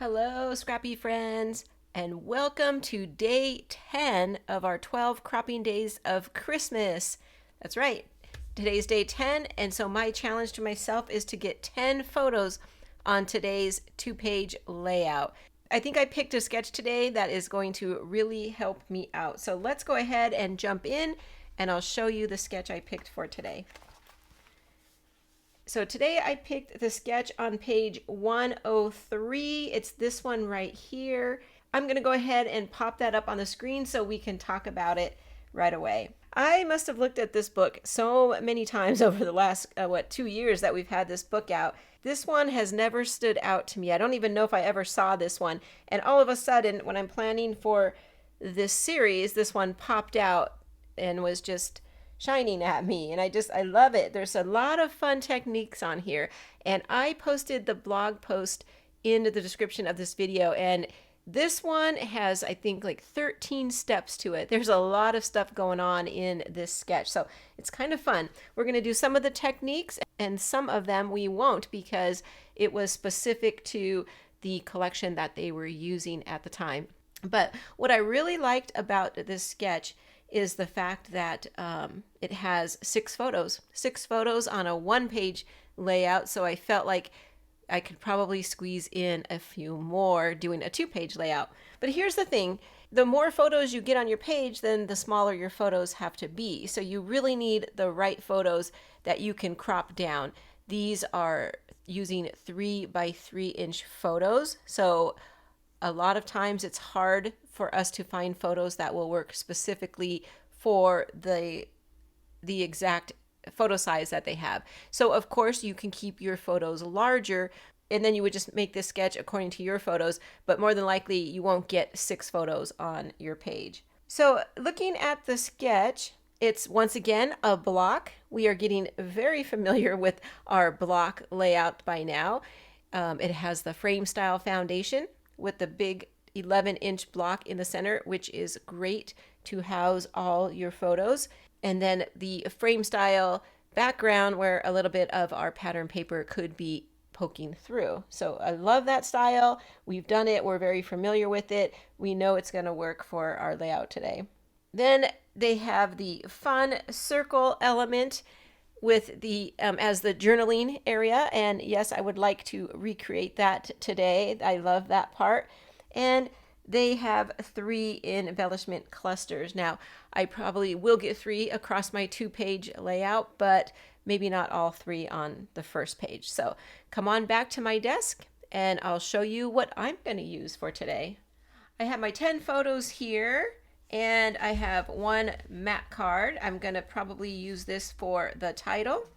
Hello, scrappy friends, and welcome to day 10 of our 12 cropping days of Christmas. That's right, today's day 10, and so my challenge to myself is to get 10 photos on today's 2-page layout. I think I picked a sketch today that is going to really help me out. So let's go ahead and jump in, and I'll show you the sketch I picked for today. So today I picked the sketch on page 103. It's this one right here. I'm going to go ahead and pop that up on the screen so we can talk about it right away. I must have looked at this book so many times over the last, 2 years that we've had this book out. This one has never stood out to me. I don't even know if I ever saw this one. And all of a sudden, when I'm planning for this series, this one popped out and was just shining at me, and I love it. There's a lot of fun techniques on here, and I posted the blog post into the description of this video, and this one has, I think, like 13 steps to it. There's a lot of stuff going on in this sketch, so it's kind of fun. We're going to do some of the techniques, and some of them we won't because it was specific to the collection that they were using at the time. But what I really liked about this sketch is the fact that it has 6 photos on a 1-page layout. So I felt like I could probably squeeze in a few more doing a 2-page layout. But here's the thing. The more photos you get on your page, then the smaller your photos have to be. So you really need the right photos that you can crop down. These are using 3 by 3 inch photos. So a lot of times it's hard for us to find photos that will work specifically for the exact photo size that they have. So of course you can keep your photos larger, and then you would just make this sketch according to your photos, but more than likely you won't get 6 photos on your page. So looking at the sketch, it's once again a block. We are getting very familiar with our block layout by now. It has the frame style foundation with the big 11-inch block in the center, which is great to house all your photos. And then the frame style background where a little bit of our pattern paper could be poking through. So I love that style. We've done it. We're very familiar with it. We know it's going to work for our layout today. Then they have the fun circle element with the as the journaling area, and yes, I would like to recreate that today. I love that part. And they have 3 embellishment clusters. Now I probably will get 3 across my 2-page layout, but maybe not all 3 on the first page. So come on back to my desk and I'll show you what I'm going to use for today. I have my 10 photos here, and I have 1 mat card. I'm going to probably use this for the title.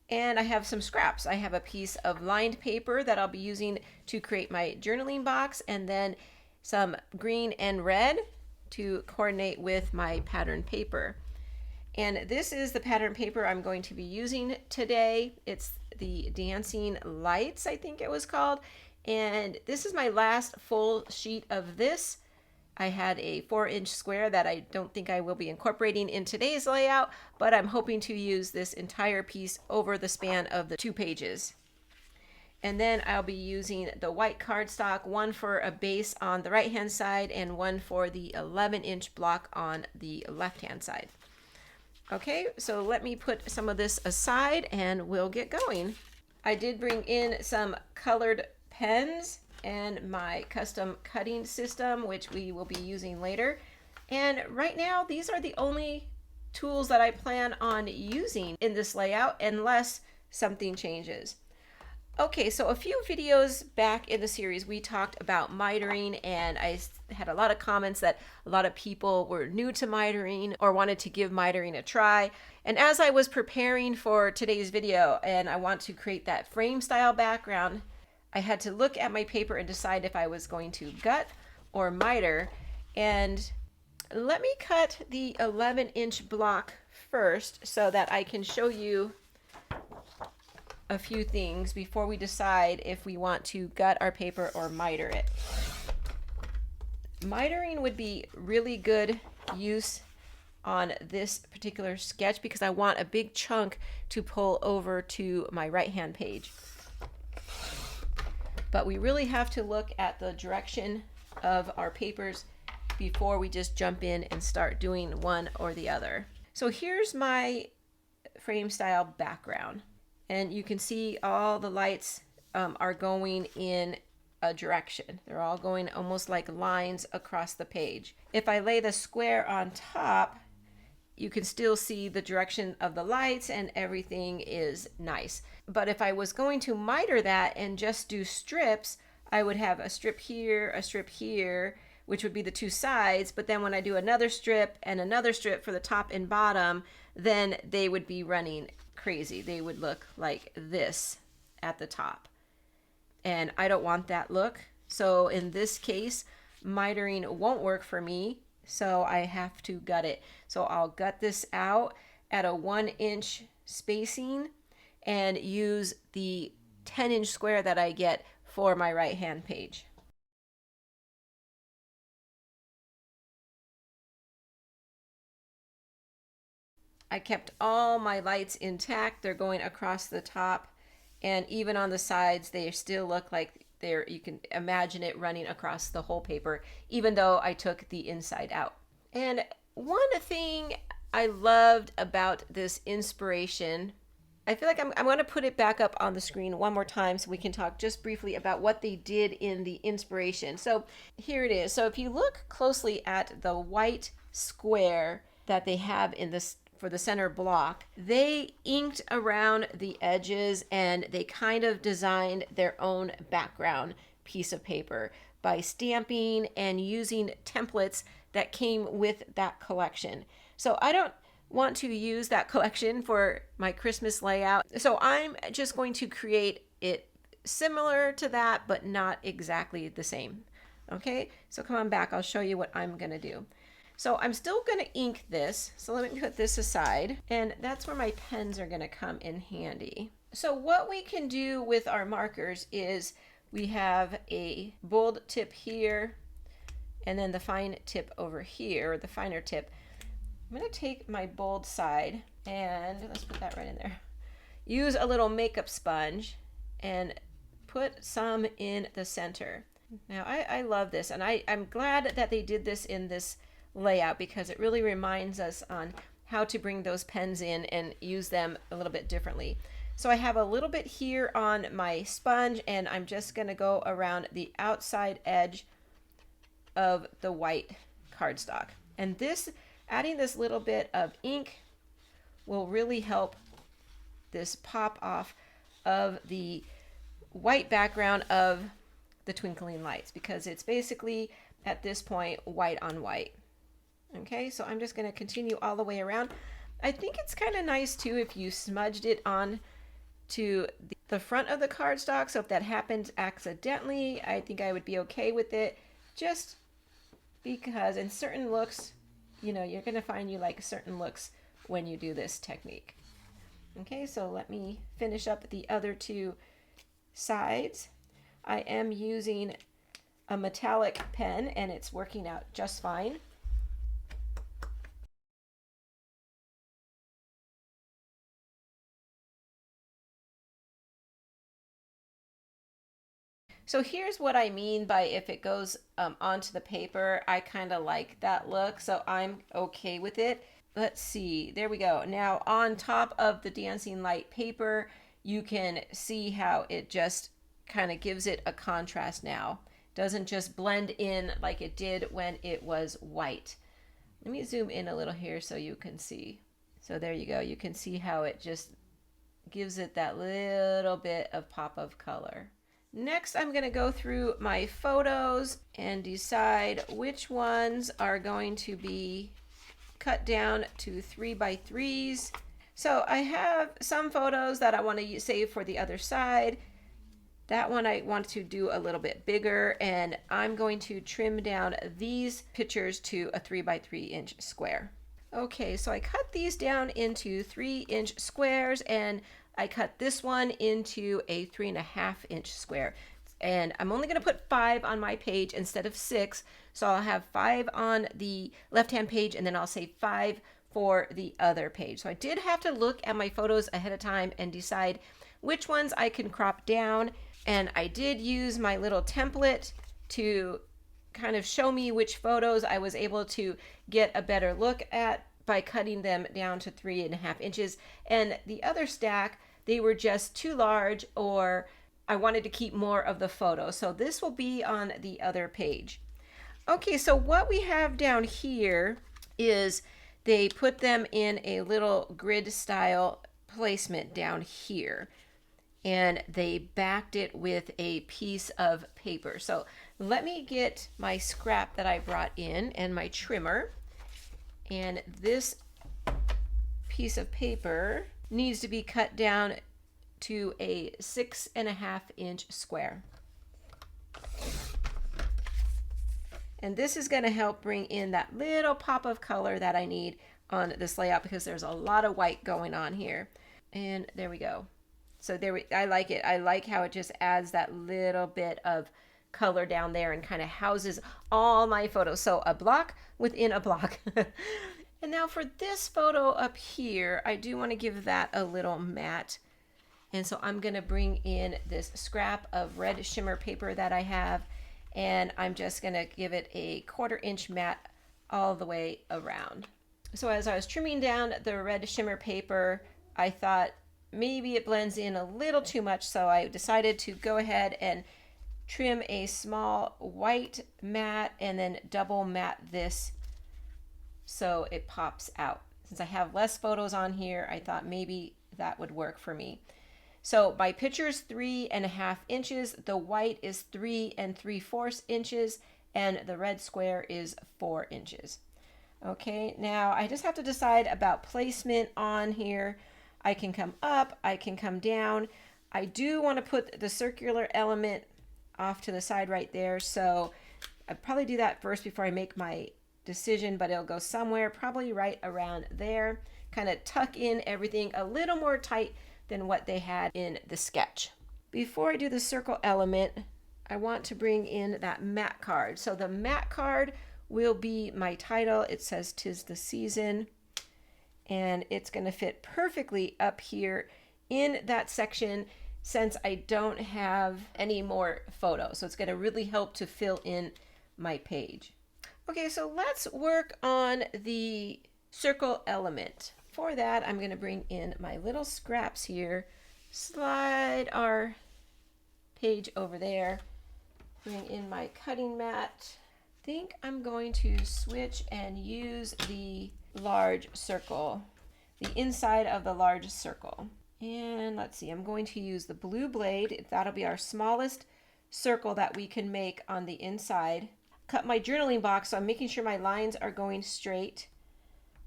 And I have some scraps. I have a piece of lined paper that I'll be using to create my journaling box, and then some green and red to coordinate with my pattern paper. And this is the pattern paper I'm going to be using today. It's the Dancing Lights, I think it was called. And this is my last full sheet of this. I had a 4-inch square that I don't think I will be incorporating in today's layout, but I'm hoping to use this entire piece over the span of the 2 pages. And then I'll be using the white cardstock, one for a base on the right hand side and one for the 11-inch block on the left hand side. Okay, so let me put some of this aside and we'll get going. I did bring in some colored pens and my custom cutting system, which we will be using later. And right now, these are the only tools that I plan on using in this layout unless something changes. Okay, so a few videos back in the series, we talked about mitering, and I had a lot of comments that a lot of people were new to mitering or wanted to give mitering a try. And as I was preparing for today's video and I want to create that frame style background, I had to look at my paper and decide if I was going to gut or miter. And let me cut the 11-inch block first so that I can show you a few things before we decide if we want to gut our paper or miter it. Mitering would be really good use on this particular sketch because I want a big chunk to pull over to my right hand page. but we really have to look at the direction of our papers before we just jump in and start doing one or the other. So here's my frame style background, and you can see all the lights are going in a direction. They're all going almost like lines across the page. If I lay the square on top, you can still see the direction of the lights and everything is nice. But if I was going to miter that and just do strips, I would have a strip here, which would be the two sides. But then when I do another strip and another strip for the top and bottom, then they would be running crazy. They would look like this at the top. And I don't want that look. So in this case, mitering won't work for me. So I have to gut it. So I'll gut this out at a 1-inch spacing and use the 10-inch square that I get for my right-hand page. I kept all my lights intact. They're going across the top, and even on the sides, they still look like you can imagine it running across the whole paper, even though I took the inside out. And one thing I loved about this inspiration, I feel like I'm going to put it back up on the screen one more time so we can talk just briefly about what they did in the inspiration. So here it is. So if you look closely at the white square that they have in this for the center block, they inked around the edges and they kind of designed their own background piece of paper by stamping and using templates that came with that collection. So I don't want to use that collection for my Christmas layout. So I'm just going to create it similar to that, but not exactly the same. Okay, so come on back, I'll show you what I'm gonna do. So I'm still going to ink this. So let me put this aside. And that's where my pens are going to come in handy. So what we can do with our markers is we have a bold tip here and then the fine tip over here, or the finer tip. I'm going to take my bold side and let's put that right in there. Use a little makeup sponge and put some in the center. Now I love this, and I'm glad that they did this in this layout because it really reminds us on how to bring those pens in and use them a little bit differently. So I have a little bit here on my sponge, and I'm just going to go around the outside edge of the white cardstock. And this, adding this little bit of ink will really help this pop off of the white background of the twinkling lights, because it's basically at this point white on white. Okay, so I'm just going to continue all the way around. I think it's kind of nice too if you smudged it on to the front of the cardstock. So if that happened accidentally, I think I would be okay with it, just because in certain looks, you know, you're going to find you like certain looks when you do this technique. Okay, so let me finish up the other two sides. I am using a metallic pen and it's working out just fine. So here's what I mean by if it goes onto the paper, I kind of like that look, so I'm okay with it. Let's see, there we go. Now on top of the dancing light paper, you can see how it just kind of gives it a contrast now. Doesn't just blend in like it did when it was white. Let me zoom in a little here so you can see. So there you go. You can see how it just gives it that little bit of pop of color. Next, I'm going to go through my photos and decide which ones are going to be cut down to 3x3s. So I have some photos that I want to save for the other side. That one I want to do a little bit bigger, and I'm going to trim down these pictures to a 3x3 inch square. Okay, so I cut these down into 3-inch squares, and I cut this one into a 3.5-inch square. And I'm only going to put 5 on my page instead of 6. So I'll have 5 on the left-hand page, and then I'll say 5 for the other page. So I did have to look at my photos ahead of time and decide which ones I can crop down. And I did use my little template to kind of show me which photos I was able to get a better look at by cutting them down to 3.5 inches. And the other stack, they were just too large, or I wanted to keep more of the photo. So this will be on the other page. Okay, so what we have down here is they put them in a little grid style placement down here, and they backed it with a piece of paper. So let me get my scrap that I brought in and my trimmer. And this piece of paper needs to be cut down to a 6.5 inch square. And this is going to help bring in that little pop of color that I need on this layout, because there's a lot of white going on here. And there we go. So I like it. I like how it just adds that little bit of color down there and kind of houses all my photos. So a block within a block. And now for this photo up here, I do want to give that a little matte. And so I'm going to bring in this scrap of red shimmer paper that I have, and I'm just going to give it a 1/4 inch matte all the way around. So as I was trimming down the red shimmer paper, I thought maybe it blends in a little too much, so I decided to go ahead and trim a small white matte and then double matte this so it pops out. Since I have less photos on here, I thought maybe that would work for me. So my picture's 3.5 inches, the white is 3 3/4 inches, and the red square is 4 inches. Okay, now I just have to decide about placement on here. I can come up, I can come down. I do want to put the circular element off to the side right there, so I'd probably do that first before I make my decision, but it'll go somewhere probably right around there. Kind of tuck in everything a little more tight than what they had in the sketch. Before I do the circle element, I want to bring in that matte card. So the matte card will be my title. It says "'Tis the Season," and it's going to fit perfectly up here in that section since I don't have any more photos. So it's going to really help to fill in my page. Okay, so let's work on the circle element. For that, I'm going to bring in my little scraps here, slide our page over there, bring in my cutting mat. I think I'm going to switch and use the large circle, the inside of the large circle. And let's see, I'm going to use the blue blade. That'll be our smallest circle that we can make on the inside. Cut my journaling box, so I'm making sure my lines are going straight,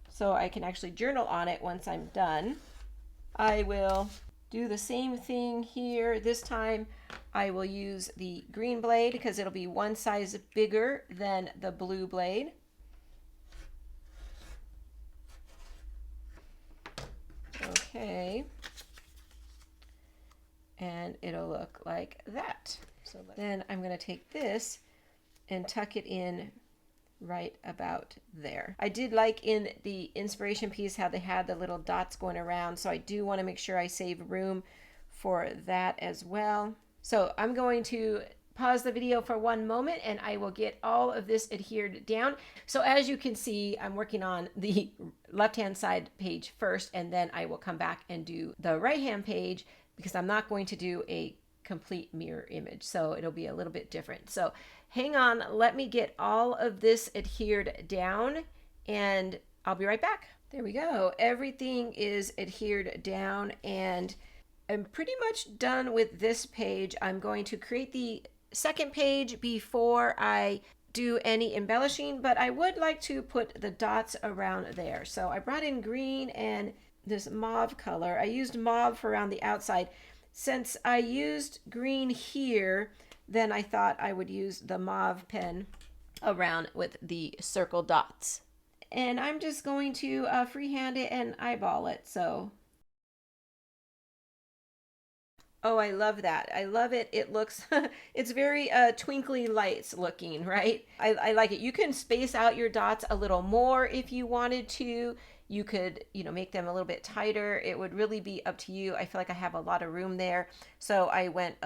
so I can actually journal on it once I'm done. I will do the same thing here. This time I will use the green blade because it'll be one size bigger than the blue blade. Okay. And it'll look like that. So then I'm going to take this and tuck it in right about there. I did like in the inspiration piece how they had the little dots going around, so I do want to make sure I save room for that as well. So I'm going to pause the video for one moment and I will get all of this adhered down. So as you can see, I'm working on the left-hand side page first, and then I will come back and do the right-hand page because I'm not going to do a complete mirror image, so it'll be a little bit different. So hang on, let me get all of this adhered down and I'll be right back. There we go. Everything is adhered down and I'm pretty much done with this page. I'm going to create the second page before I do any embellishing, but I would like to put the dots around there. So I brought in green and this mauve color. I used mauve for around the outside. Since I used green here, then I thought I would use the mauve pen around with the circle dots. And I'm just going to freehand it and eyeball it. So, oh, I love that. I love it. It looks, it's very twinkly lights looking, right? I like it. You can space out your dots a little more if you wanted to. You could, make them a little bit tighter. It would really be up to you. I feel like I have a lot of room there. So I went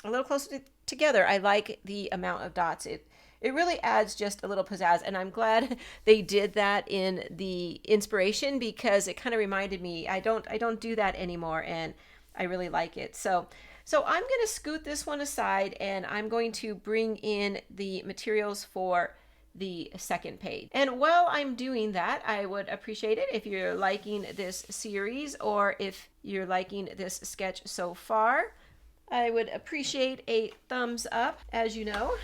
a little closer together. I like the amount of dots. It really adds just a little pizzazz, and I'm glad they did that in the inspiration because it kind of reminded me I don't do that anymore, and I really like it. So I'm going to scoot this one aside, and I'm going to bring in the materials for the second page. And while I'm doing that, I would appreciate it if you're liking this series or if you're liking this sketch so far. I would appreciate a thumbs up. As you know,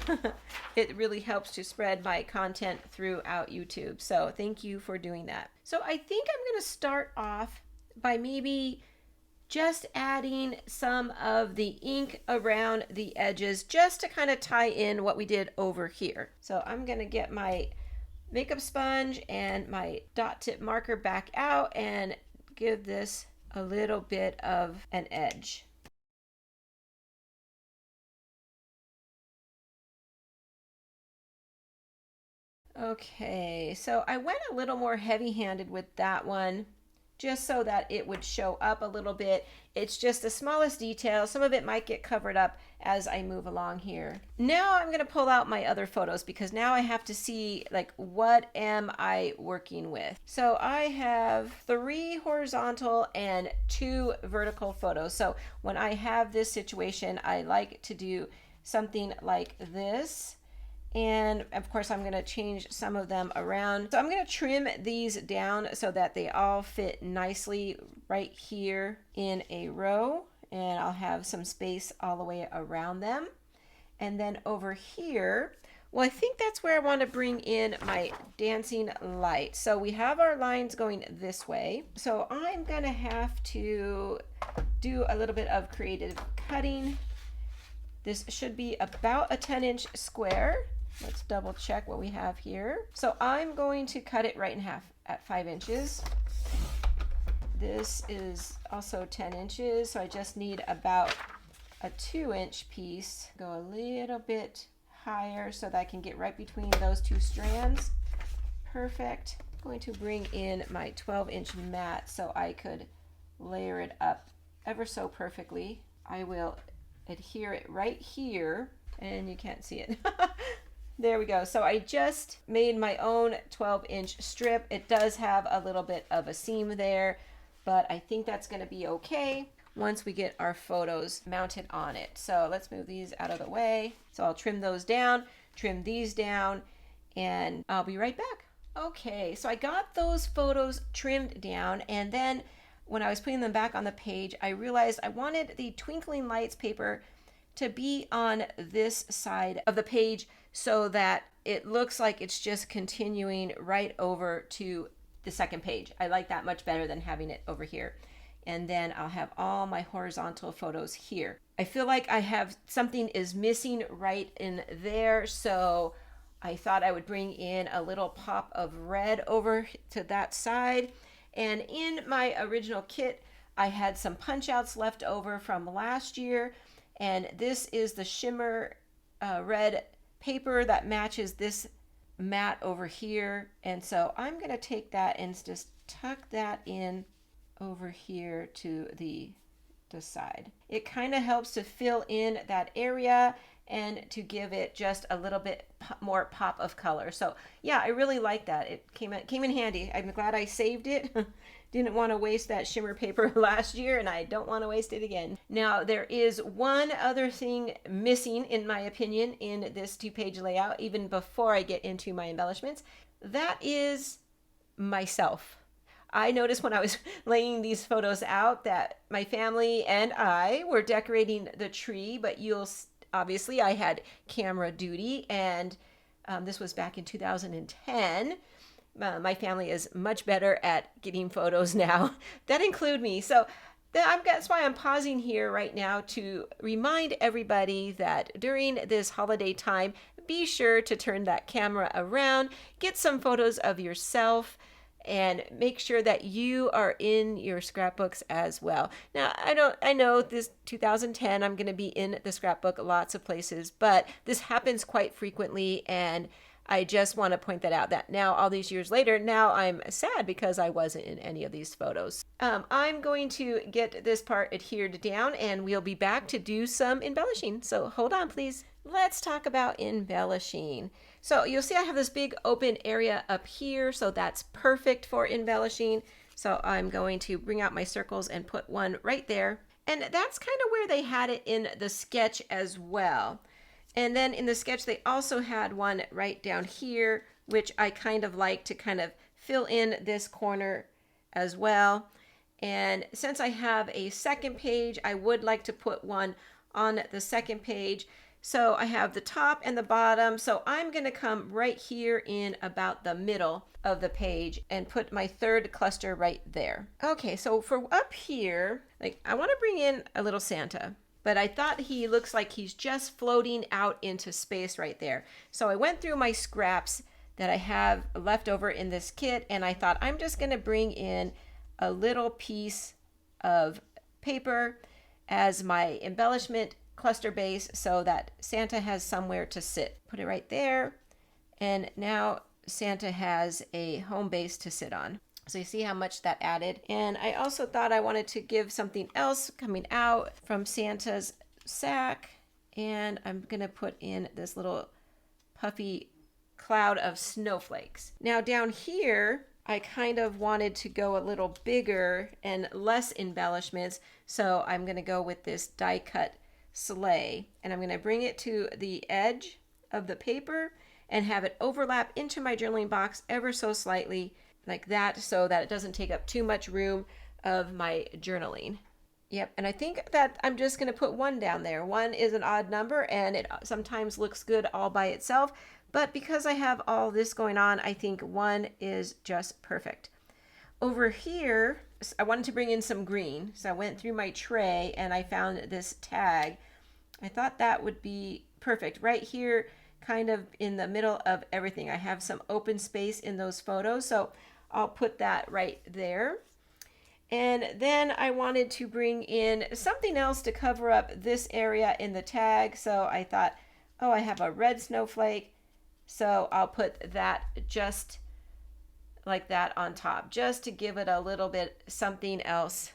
it really helps to spread my content throughout YouTube. So thank you for doing that. So I think I'm going to start off by maybe just adding some of the ink around the edges just to kind of tie in what we did over here. So I'm going to get my makeup sponge and my dot tip marker back out and give this a little bit of an edge. Okay, so I went a little more heavy-handed with that one just so that it would show up a little bit. It's just the smallest detail. Some of it might get covered up as I move along here. Now I'm going to pull out my other photos because now I have to see like what am I working with. So I have 3 horizontal and 2 vertical photos. So when I have this situation, I like to do something like this. And of course I'm going to change some of them around. So I'm going to trim these down so that they all fit nicely right here in a row, and I'll have some space all the way around them. And then over here, well, I think that's where I want to bring in my dancing light. So we have our lines going this way. So I'm going to have to do a little bit of creative cutting. This should be about a 10-inch square. Let's double check what we have here. So I'm going to cut it right in half at 5 inches. This is also 10 inches, so I just need about a 2-inch piece. Go a little bit higher so that I can get right between those 2 strands. Perfect. I'm going to bring in my 12-inch mat so I could layer it up ever so perfectly. I will adhere it right here, and you can't see it. There we go. So I just made my own 12-inch strip. It does have a little bit of a seam there, but I think that's going to be okay once we get our photos mounted on it. So let's move these out of the way. So I'll trim those down, trim these down, and I'll be right back. Okay, so I got those photos trimmed down, and then when I was putting them back on the page, I realized I wanted the Twinkling Lights paper to be on this side of the page so that it looks like it's just continuing right over to the second page. I like that much better than having it over here. And then I'll have all my horizontal photos here. I feel like I have something is missing right in there, so I thought I would bring in a little pop of red over to that side. And in my original kit, I had some punch outs left over from last year, and this is the Shimmer red paper that matches this mat over here. And so I'm going to take that and just tuck that in over here to the side. It kind of helps to fill in that area and to give it just a little bit more pop of color. So yeah, I really like that. It came in handy. I'm glad I saved it. Didn't want to waste that shimmer paper last year, and I don't want to waste it again. Now, there is one other thing missing, in my opinion, in this 2-page layout, even before I get into my embellishments. That is myself. I noticed when I was laying these photos out that my family and I were decorating the tree, but obviously I had camera duty, and this was back in 2010. My family is much better at getting photos now that include me. So that's why I'm pausing here right now to remind everybody that during this holiday time, be sure to turn that camera around, get some photos of yourself, and make sure that you are in your scrapbooks as well. Now, I know this 2010, I'm going to be in the scrapbook lots of places, but this happens quite frequently, and I just want to point that out, that now all these years later, now I'm sad because I wasn't in any of these photos. I'm going to get this part adhered down and we'll be back to do some embellishing. So hold on, please. Let's talk about embellishing. So you'll see I have this big open area up here, so that's perfect for embellishing. So I'm going to bring out my circles and put one right there. And that's kind of where they had it in the sketch as well. And then in the sketch, they also had one right down here, which I kind of like to kind of fill in this corner as well. And since I have a second page, I would like to put one on the second page. So I have the top and the bottom. So I'm going to come right here in about the middle of the page and put my third cluster right there. Okay, so for up here, like I want to bring in a little Santa, but I thought he looks like he's just floating out into space right there. So I went through my scraps that I have left over in this kit, and I thought I'm just going to bring in a little piece of paper as my embellishment cluster base so that Santa has somewhere to sit. Put it right there, and now Santa has a home base to sit on. So you see how much that added. And I also thought I wanted to give something else coming out from Santa's sack. And I'm going to put in this little puffy cloud of snowflakes. Now down here, I kind of wanted to go a little bigger and less embellishments. So I'm going to go with this die cut sleigh. And I'm going to bring it to the edge of the paper and have it overlap into my journaling box ever so slightly, like that, so that it doesn't take up too much room of my journaling. Yep, and I think that I'm just going to put one down there. One is an odd number and it sometimes looks good all by itself, but because I have all this going on, I think one is just perfect. Over here, I wanted to bring in some green, so I went through my tray and I found this tag. I thought that would be perfect right here, kind of in the middle of everything. I have some open space in those photos, so I'll put that right there. And then I wanted to bring in something else to cover up this area in the tag. So I thought, oh, I have a red snowflake. So I'll put that just like that on top, just to give it a little bit something else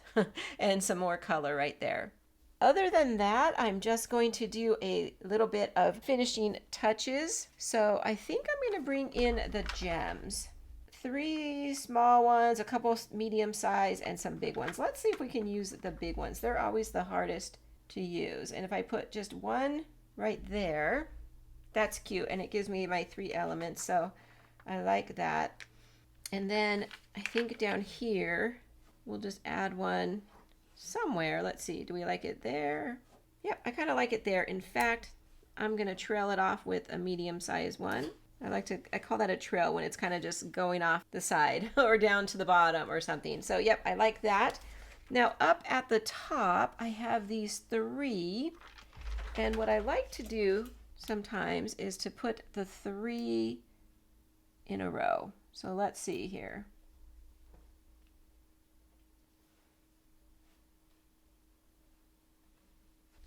and some more color right there. Other than that, I'm just going to do a little bit of finishing touches. So I think I'm going to bring in the gems. 3 small ones, a couple medium size, and some big ones. Let's see if we can use the big ones. They're always the hardest to use. And if I put just one right there, that's cute. And it gives me my 3 elements. So I like that. And then I think down here, we'll just add one somewhere. Let's see, do we like it there? Yep, I kind of like it there. In fact, I'm going to trail it off with a medium-sized one. I call that a trail when it's kind of just going off the side or down to the bottom or something. So yep, I like that. Now up at the top, I have these 3. And what I like to do sometimes is to put the 3 in a row. So let's see here.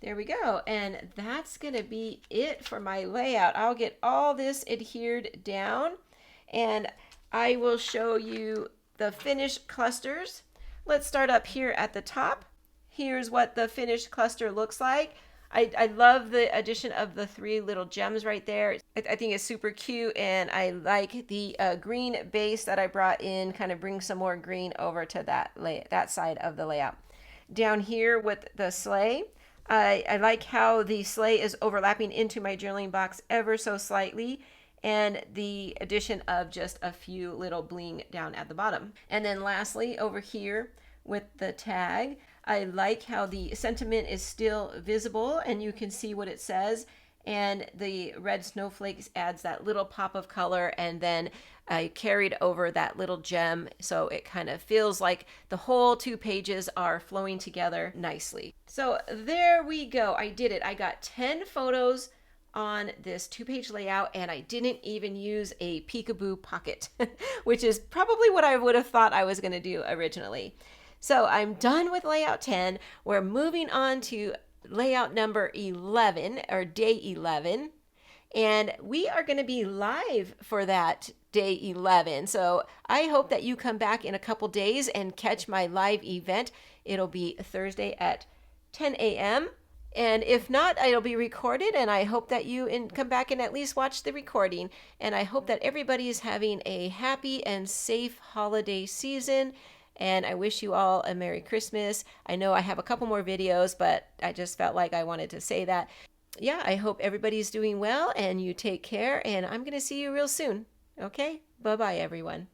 There we go. And that's going to be it for my layout. I'll get all this adhered down and I will show you the finished clusters. Let's start up here at the top. Here's what the finished cluster looks like. I love the addition of the 3 little gems right there. I think it's super cute, and I like the green base that I brought in, kind of bring some more green over to that side of the layout. Down here with the sleigh, I like how the sleigh is overlapping into my journaling box ever so slightly, and the addition of just a few little bling down at the bottom. And then lastly, over here with the tag, I like how the sentiment is still visible and you can see what it says, and the red snowflakes adds that little pop of color, and then I carried over that little gem so it kind of feels like the whole 2 pages are flowing together nicely. So there we go. I did it. I got 10 photos on this 2-page layout, and I didn't even use a peekaboo pocket, which is probably what I would have thought I was going to do originally. So I'm done with layout 10. We're moving on to layout number 11, or day 11. And we are going to be live for that day 11. So I hope that you come back in a couple days and catch my live event. It'll be Thursday at 10 a.m. And if not, it'll be recorded, and I hope that you come back and at least watch the recording. And I hope that everybody is having a happy and safe holiday season. And I wish you all a Merry Christmas. I know I have a couple more videos, but I just felt like I wanted to say that. Yeah, I hope everybody's doing well and you take care, and I'm going to see you real soon. Okay? Bye-bye, everyone.